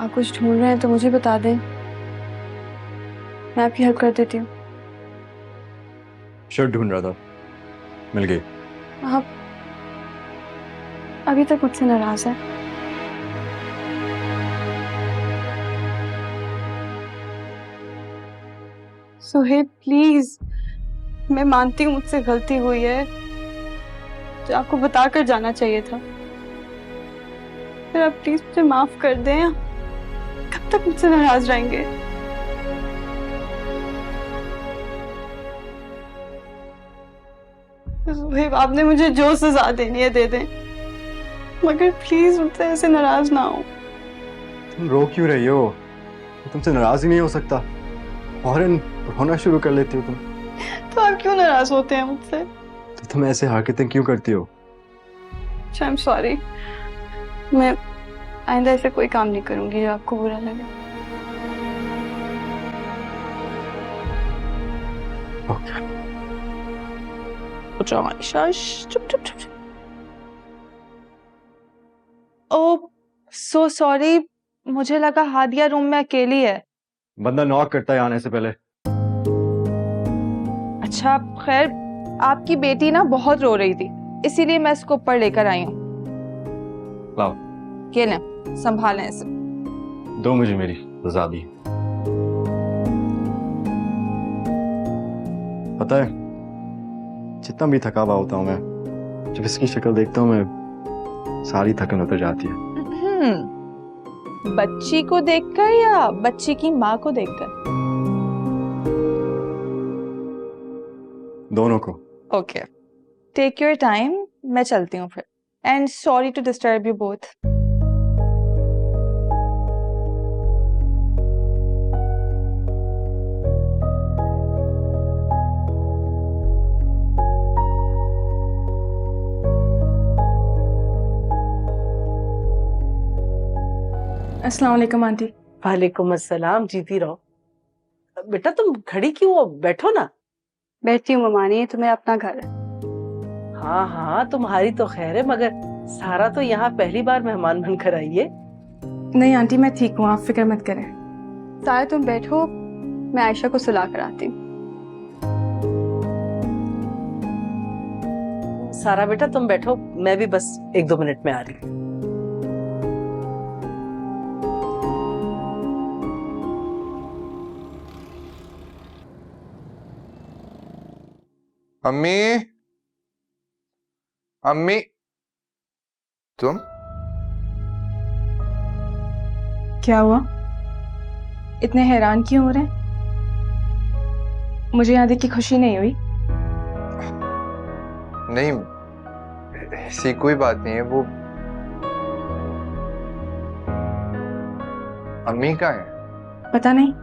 आप कुछ ढूंढ रहे हैं तो मुझे बता दें, मैं आपकी हेल्प कर देती हूँ। शर्ट ढूंढ रहा था, मिल गई। आप अभी तक मुझसे नाराज है? सुहेब प्लीज, मैं मानती हूँ मुझसे गलती हुई है, जो आपको बता कर जाना चाहिए था। फिर आप प्लीज मुझे माफ कर दें। कब तक मुझसे नाराज रहेंगे? सुहेब, आपने मुझे जो सजा देनी है दे दें, मगर प्लीज मुझसे ऐसे नाराज ना हो। तुम रो क्यों रही हो? मैं तुमसे नाराज ही नहीं हो सकता। फौरन रोना शुरू कर लेती हो तुम। तो आप क्यों नाराज होते हैं मुझसे? तो तुम ऐसे हरकतें क्यों करती हो? आई एम सॉरी, मैं आइंदा ऐसे कोई काम नहीं करूंगी जो आपको बुरा लगे। ओके। आयशा, चुप चुप चुप। ओ सो सॉरी, मुझे लगा हादिया रूम में अकेली है। बंदा नॉक करता है आने से पहले। अच्छा खैर, आपकी बेटी ना बहुत रो रही थी, इसीलिए मैं इसको ऊपर लेकर आई हूँ। लाओ, ये लें, संभालें इसे। दो मुझे मेरी आजादी। पता है, जितना भी थका हुआ होता हूँ मैं, जब इसकी शक्ल देखता हूँ मैं, सारी थकन उतर जाती है। बच्ची को देखकर या बच्ची की माँ को देखकर? दोनों को। ओके, टेक योर टाइम, मैं चलती हूँ फिर। And sorry to disturb you both. अस्सलाम वालेकुम आंटी। वालेकुम अस्सलाम, जीती रहो। बेटा तुम खड़ी क्यों हो, बैठो ना। बैठती हूँ ममानी, ये तो मेरा अपना घर है। हाँ हाँ, तुम्हारी तो खैर है, मगर सारा तो यहाँ पहली बार मेहमान बनकर आई है। नहीं आंटी, मैं ठीक हूँ, आप फिक्र मत करें। सारा तुम बैठो, मैं आयशा को सुला कर आती हूँ। सारा बेटा तुम बैठो, मैं भी बस 1-2 मिनट में आ रही हूँ। अम्मी, अम्मी, तुम? क्या हुआ, इतने हैरान क्यों हो रहे हैं? मुझे यहाँ देख के खुशी नहीं हुई? नहीं, ऐसी कोई बात नहीं है। वो अम्मी कहाँ है? पता नहीं।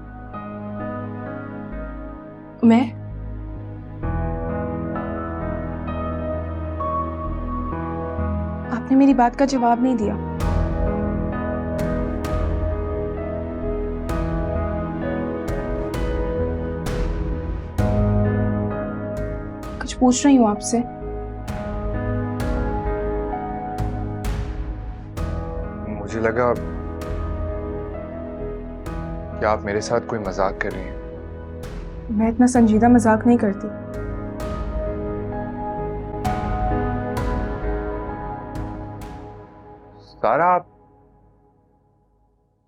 मैं आपने मेरी बात का जवाब नहीं दिया। कुछ पूछ रही हूँ आपसे। मुझे लगा कि आप मेरे साथ कोई मजाक कर रही हैं। मैं इतना संजीदा मजाक नहीं करती। सारा,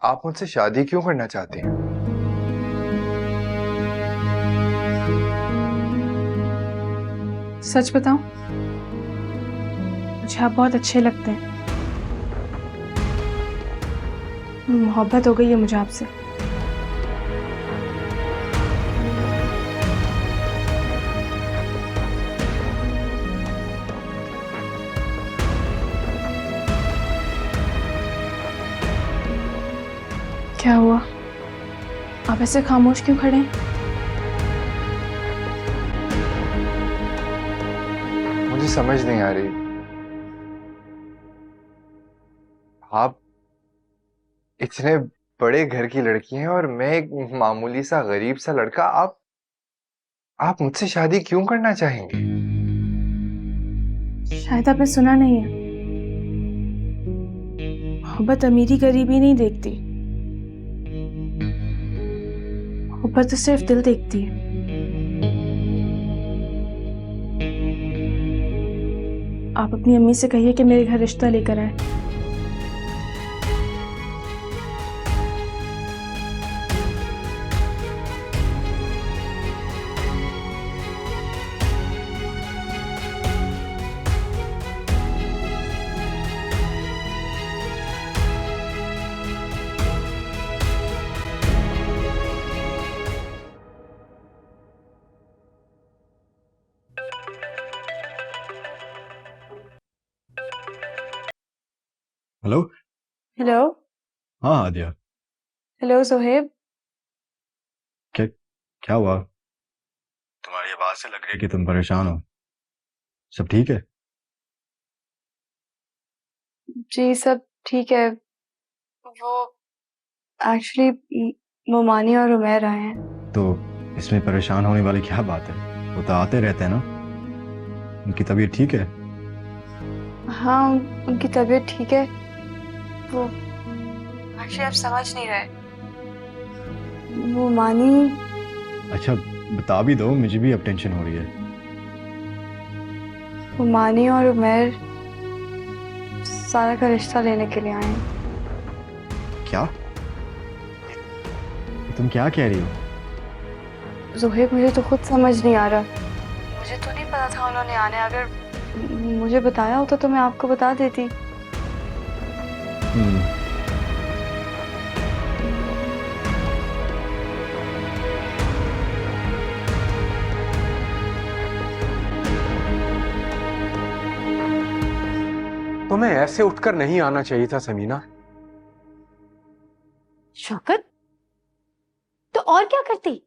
आप मुझसे शादी क्यों करना चाहती हैं? सच बताऊं, मुझे आप बहुत अच्छे लगते हैं। मोहब्बत हो गई है मुझे आपसे। क्या हुआ, आप ऐसे खामोश क्यों खड़े हैं? मुझे समझ नहीं आ रही। आप इतने बड़े घर की लड़की हैं और मैं एक मामूली सा गरीब सा लड़का। आप मुझसे शादी क्यों करना चाहेंगे? शायद आपने सुना नहीं है। मोहब्बत अमीरी गरीबी नहीं देखती, ऊपर तो सिर्फ दिल देखती है। आप अपनी अम्मी से कहिए कि मेरे घर रिश्ता लेकर आए। हेलो। हेलो। हाँ आदिया, हेलो सोहेब। क्या हुआ? तुम्हारी आवाज से लग रही है कि तुम परेशान हो। सब ठीक है? जी सब ठीक है। वो एक्चुअली मोमानी और उमैर आए हैं। तो इसमें परेशान होने वाली क्या बात है? वो तो आते रहते हैं ना। उनकी तबीयत ठीक है? हाँ उनकी तबीयत ठीक है। वो एक्चुअली आप समझ नहीं रहे। मोमानी। अच्छा बता भी दो, मुझे भी अब टेंशन हो रही है। मोमानी और उमैर सारा का रिश्ता लेने के लिए आए हैं। क्या? तुम क्या कह रही हो? जोहेब मुझे तो खुद समझ नहीं आ रहा। मुझे तो नहीं पता था उन्होंने आने। अगर मुझे बताया होता तो मैं आपको बता देती। तुम्हें ऐसे उठकर नहीं आना चाहिए था समीना। शौकत, तो और क्या करती?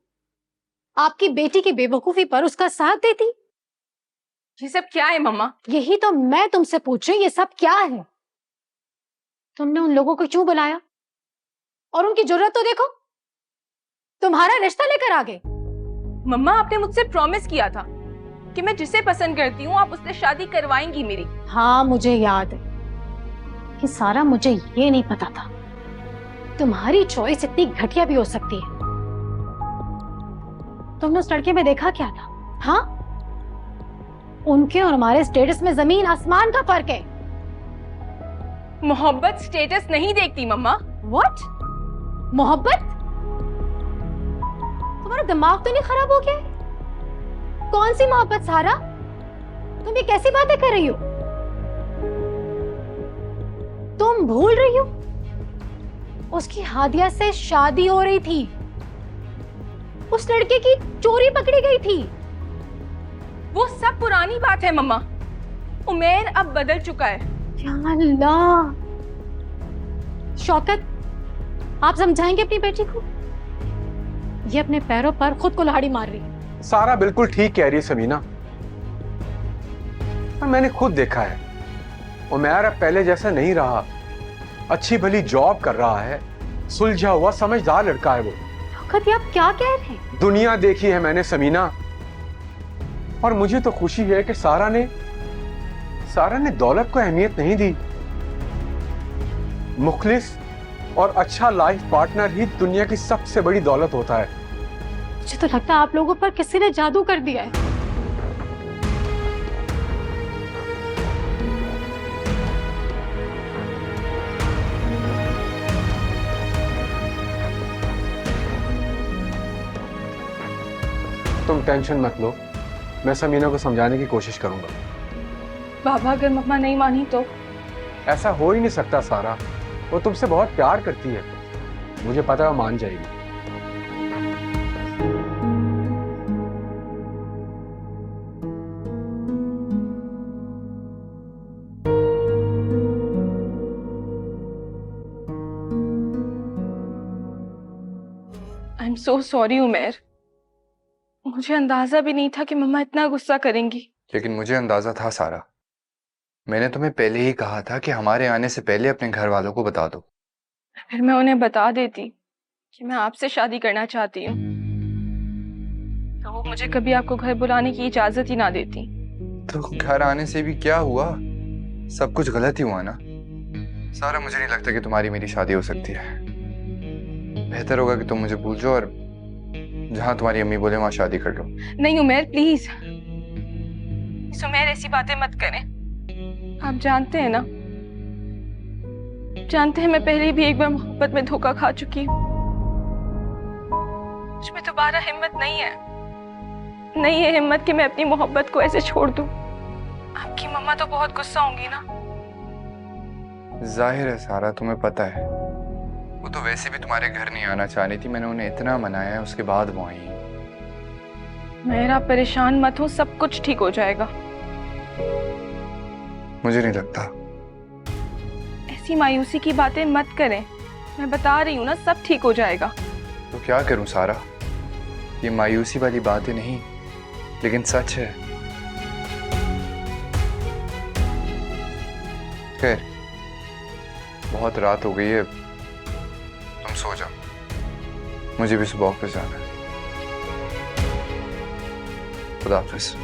आपकी बेटी की बेवकूफी पर उसका साथ देती? ये सब क्या है मम्मा? यही तो मैं तुमसे पूछ रही हूँ, ये सब क्या है? तुमने उन लोगों को क्यों बुलाया? और उनकी जरूरत तो देखो, तुम्हारा रिश्ता लेकर आ गए। मम्मा आपने मुझसे प्रॉमिस किया था कि मैं जिसे पसंद करती हूँ आप उससे शादी करवाएंगी मेरी। हाँ मुझे याद है कि सारा, मुझे ये नहीं पता था तुम्हारी चॉइस इतनी घटिया भी हो सकती है। तुमने उस लड़के में देखा क्या था? हाँ, उनके और हमारे स्टेटस में जमीन आसमान का फर्क है। मोहब्बत स्टेटस नहीं देखती मम्मा। व्हाट? मोहब्बत? तुम्हारा दिमाग तो नहीं खराब हो गया? कौन सी मोहब्बत सारा? तुम ये कैसी बातें कर रही हो? तुम भूल रही हो उसकी हादिया से शादी हो रही थी, उस लड़के की चोरी पकड़ी गई थी। वो सब पुरानी बात है मम्मा। उमैर अब बदल चुका है। या अल्लाह। शौकत, आप समझाएंगे अपनी बेटी को? ये अपने पैरों पर खुद को कुल्हाड़ी मार रही है। सारा बिल्कुल ठीक कह रही है समीना, पर मैंने खुद देखा है उमैर अब पहले जैसा नहीं रहा। अच्छी भली जॉब कर रहा है, सुलझा हुआ समझदार लड़का है वो। शौकत, ये आप क्या कह रहे हैं? दुनिया देखी है मैंने समीना, और मुझे तो खुशी है कि सारा ने दौलत को अहमियत नहीं दी। मुखलिस और अच्छा लाइफ पार्टनर ही दुनिया की सबसे बड़ी दौलत होता है। मुझे तो लगता है आप लोगों पर किसी ने जादू कर दिया है। तुम टेंशन मत लो, मैं समीना को समझाने की कोशिश करूंगा। बाबा अगर मम्मा नहीं मानी तो? ऐसा हो ही नहीं सकता सारा, वो तुमसे बहुत प्यार करती है। मुझे पता है वो मान जाएगी। I am so sorry Umair. मुझे अंदाजा भी नहीं था कि मम्मा इतना गुस्सा करेंगी। लेकिन मुझे अंदाजा था सारा। मैंने तुम्हें पहले ही कहा था कि हमारे आने से पहले अपने घर वालों को बता दो। फिर मैं उन्हें बता देती कि मैं आपसे शादी करना चाहती हूँ, तो वो मुझे कभी आपको घर बुलाने की इजाजत ही ना देती। तो घर आने से भी क्या हुआ? सब कुछ गलत ही हुआ ना सारा। मुझे नहीं लगता कि तुम्हारी मेरी शादी हो सकती है। बेहतर होगा कि तुम मुझे भूल जाओ और जहां तुम्हारी अम्मी बोले वहां शादी कर लो। नहीं उमेर प्लीज, सुमेर ऐसी बातें मत करें। आप जानते हैं ना, जानते हैं मैं पहले भी एक बार मोहब्बत में धोखा खा चुकी हूँ। मुझमें दोबारा हिम्मत नहीं है, नहीं है हिम्मत कि मैं अपनी मोहब्बत को ऐसे छोड़ दूं। आपकी मम्मा तो बहुत गुस्सा होंगी ना। जाहिर है सारा, तुम्हें पता है वो तो वैसे भी तुम्हारे घर नहीं आना चाह रही थी। मैंने उन्हें इतना मनाया है, उसके बाद वो आई। मेरा परेशान मत हो, सब कुछ ठीक हो जाएगा। मुझे नहीं लगता। ऐसी मायूसी की बातें मत करें, मैं बता रही हूँ ना सब ठीक हो जाएगा। तो क्या करूं सारा, ये मायूसी वाली बातें नहीं लेकिन सच है। खैर बहुत रात हो गई है, तुम सो जाओ, मुझे भी सुबह ऑफिस जाना है। खुदा हाफिज।